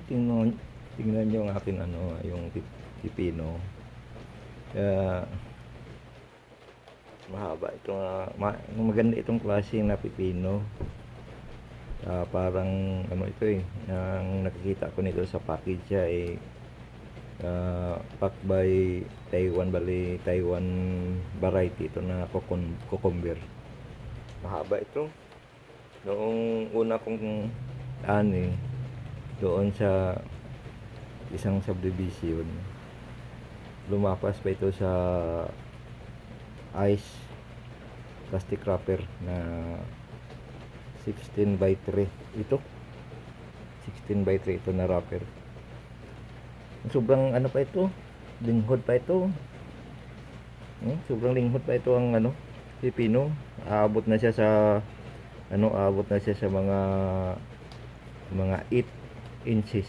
Tingnan niyo ang akin ano, yung pipino. Kaya mahaba ito, maganda itong klase na pipino. Parang ano ito ang nakikita ko nito sa package siya packed by Taiwan, bali Taiwan variety ito na cucumber. Mahaba ito. Noong una kong doon sa isang subdivision, lumapas pa ito sa ice plastic wrapper na 16 by 3 ito. 16 by 3 ito na wrapper. Sobrang ano pa ito, linghod pa ito. Sobrang linghod pa ito ang pipino. Aabot na siya sa mga 8 inches.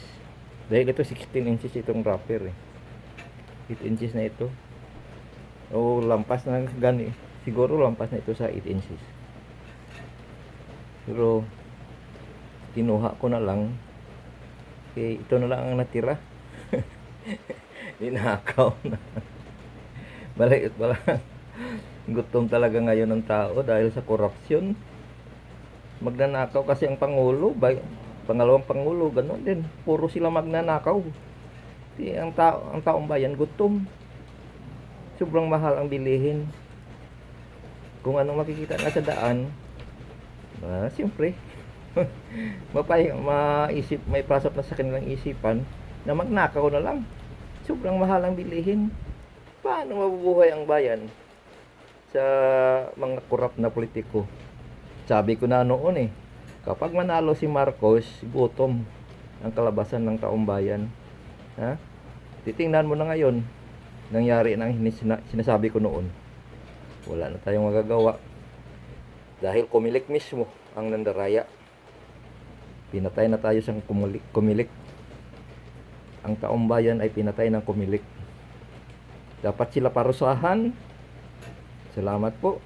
Dahil ito 16 inches itong wrapper 8 inches na ito. O lampas na gani. Siguro lampas na ito sa 8 inches. Pero kinuha ko na lang. Okay, ito na lang ang natira. Ninakaw na. Balik pala. Gutom talaga ngayon ng tao dahil sa korupsyon. Magnanakaw kasi ang Pangulo, pangalawang Pangulo, gano'n din. Puro sila magnanakaw. Ang taong bayan gutom. Sobrang mahal ang bilihin. Kung anong makikita na sa daan, siyempre, maisip, may pasok na sa kanilang isipan na magnakaw na lang. Sobrang mahal ang bilihin. Paano mabubuhay ang bayan sa mga korap na politiko? Sabi ko na noon kapag manalo si Marcos, gutom ang kalabasan ng taong bayan. Titingnan mo na ngayon, nangyari na ang sinasabi ko noon. Wala na tayong magagawa. Dahil kumilik mismo ang nandaraya. Pinatay na tayo sa kumilik. Ang taong bayan ay pinatay ng kumilik. Dapat sila parusahan. Salamat po.